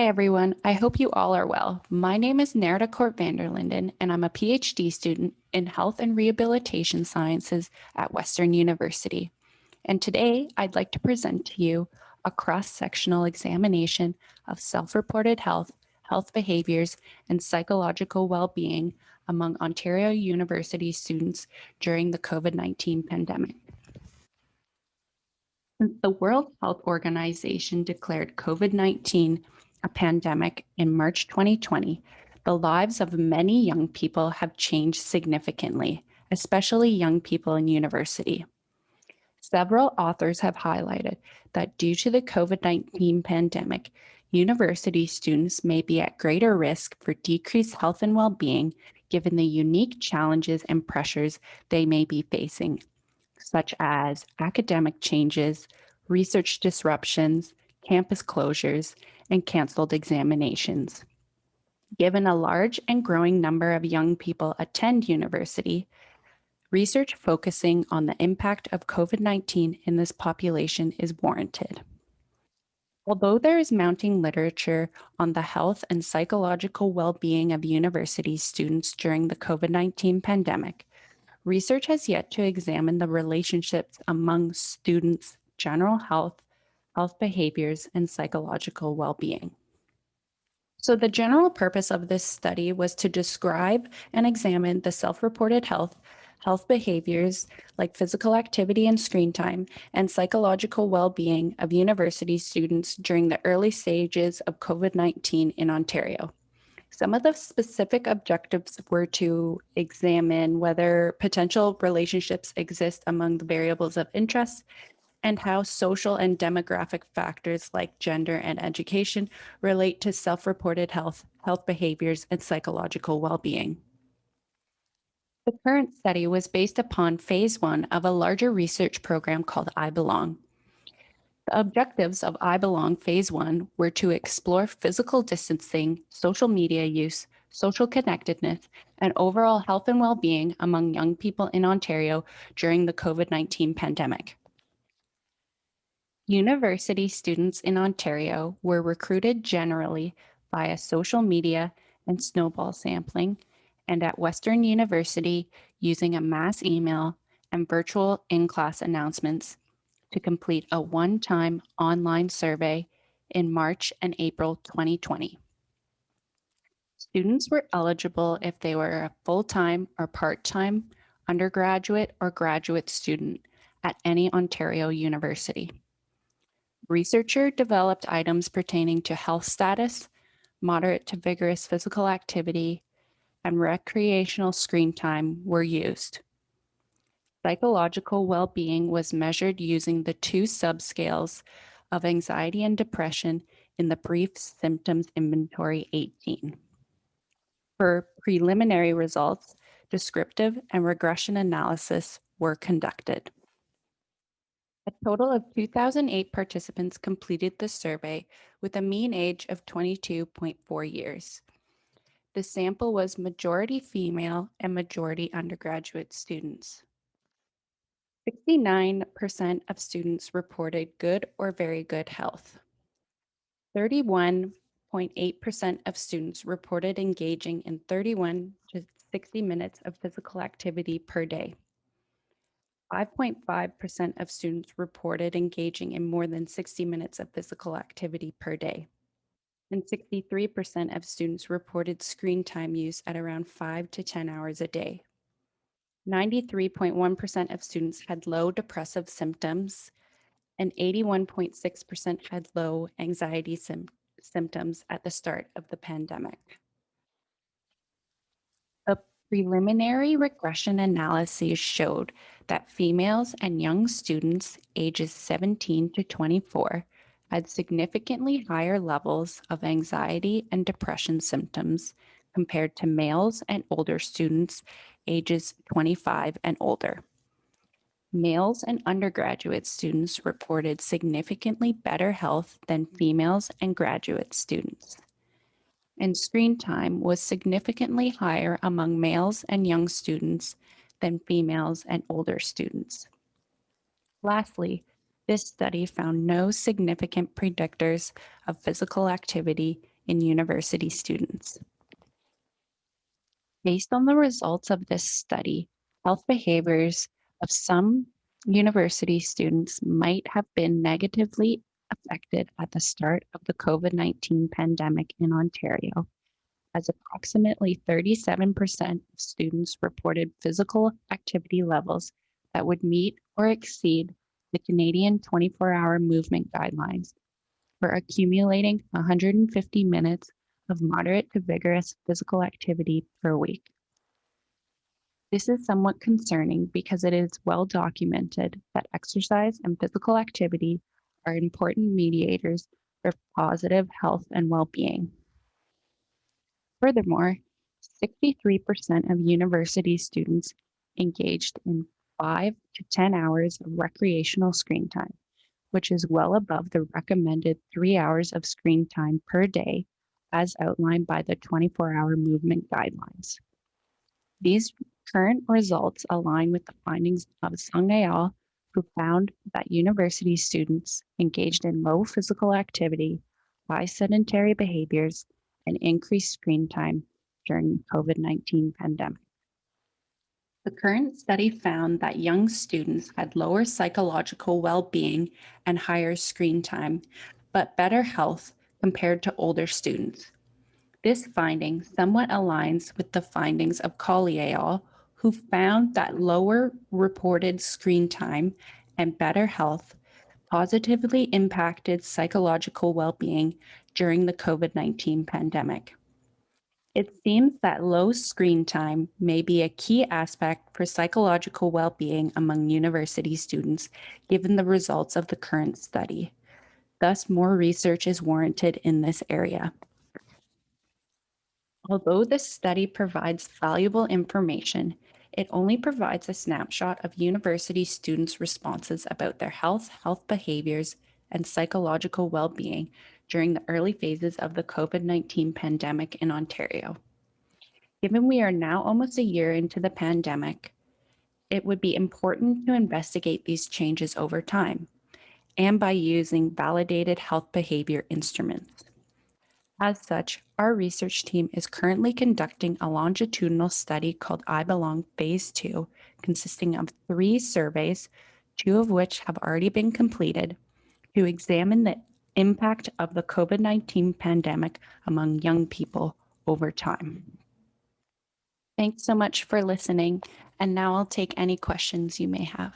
Hi, everyone. I hope you all are well. My name is Nerida Court Vanderlinden, and I'm a PhD student in Health and Rehabilitation Sciences at Western University. And today, I'd like to present to you a cross-sectional examination of self-reported health, health behaviors, and psychological well-being among Ontario University students during the COVID-19 pandemic. Since the World Health Organization declared COVID-19 a pandemic in March 2020, the lives of many young people have changed significantly, especially young people in university. Several authors have highlighted that due to the COVID-19 pandemic, university students may be at greater risk for decreased health and well-being given the unique challenges and pressures they may be facing, such as academic changes, research disruptions, campus closures, and canceled examinations. Given a large and growing number of young people attend university, research focusing on the impact of COVID-19 in this population is warranted. Although there is mounting literature on the health and psychological well-being of university students during the COVID-19 pandemic, research has yet to examine the relationships among students' general health, health behaviors, and psychological well-being. So the general purpose of this study was to describe and examine the self-reported health behaviors like physical activity and screen time, and psychological well-being of university students during the early stages of COVID-19 in Ontario. Some of the specific objectives were to examine whether potential relationships exist among the variables of interest and how social and demographic factors like gender and education relate to self-reported health behaviors, and psychological well-being. The current study was based upon phase 1 of a larger research program called I Belong. The objectives of I Belong Phase 1 were to explore physical distancing, social media use, social connectedness, and overall health and well-being among young people in Ontario during the COVID-19 pandemic. University students in Ontario were recruited generally via social media and snowball sampling, and at Western University using a mass email and virtual in-class announcements to complete a one-time online survey in March and April 2020. Students were eligible if they were a full-time or part-time undergraduate or graduate student at any Ontario university. Researcher developed items pertaining to health status, moderate to vigorous physical activity, and recreational screen time were used. Psychological well-being was measured using the two subscales of anxiety and depression in the Brief Symptoms Inventory 18. For preliminary results, descriptive and regression analysis were conducted. A total of 2,008 participants completed the survey with a mean age of 22.4 years. The sample was majority female and majority undergraduate students. 69% of students reported good or very good health. 31.8% of students reported engaging in 31 to 60 minutes of physical activity per day. 5.5% of students reported engaging in more than 60 minutes of physical activity per day. And 63% of students reported screen time use at around 5 to 10 hours a day. 93.1% of students had low depressive symptoms, and 81.6% had low anxiety symptoms at the start of the pandemic. A preliminary regression analysis showed that females and young students ages 17 to 24 had significantly higher levels of anxiety and depression symptoms compared to males and older students ages 25 and older. Males and undergraduate students reported significantly better health than females and graduate students. And screen time was significantly higher among males and young students than females and older students. Lastly, this study found no significant predictors of physical activity in university students. Based on the results of this study, health behaviors of some university students might have been negatively affected at the start of the COVID-19 pandemic in Ontario, as approximately 37% of students reported physical activity levels that would meet or exceed the Canadian 24-hour movement guidelines for accumulating 150 minutes of moderate to vigorous physical activity per week. This is somewhat concerning because it is well documented that exercise and physical activity are important mediators for positive health and well-being. Furthermore, 63% of university students engaged in 5 to 10 hours of recreational screen time, which is well above the recommended 3 hours of screen time per day as outlined by the 24-hour movement guidelines. These current results align with the findings of Sung et al., who found that university students engaged in low physical activity, high sedentary behaviors, and increased screen time during the COVID-19 pandemic. The current study found that young students had lower psychological well-being and higher screen time, but better health compared to older students. This finding somewhat aligns with the findings of Colley et al., who found that lower reported screen time and better health positively impacted psychological well-being during the COVID-19 pandemic. It seems that low screen time may be a key aspect for psychological well-being among university students, given the results of the current study. Thus, more research is warranted in this area. Although this study provides valuable information, it only provides a snapshot of university students' responses about their health behaviors, and psychological well-being during the early phases of the COVID-19 pandemic in Ontario. Given we are now almost a year into the pandemic, it would be important to investigate these changes over time and by using validated health behavior instruments. As such, our research team is currently conducting a longitudinal study called I Belong Phase 2, consisting of 3 surveys, 2 of which have already been completed, to examine the impact of the COVID-19 pandemic among young people over time. Thanks so much for listening, and now I'll take any questions you may have.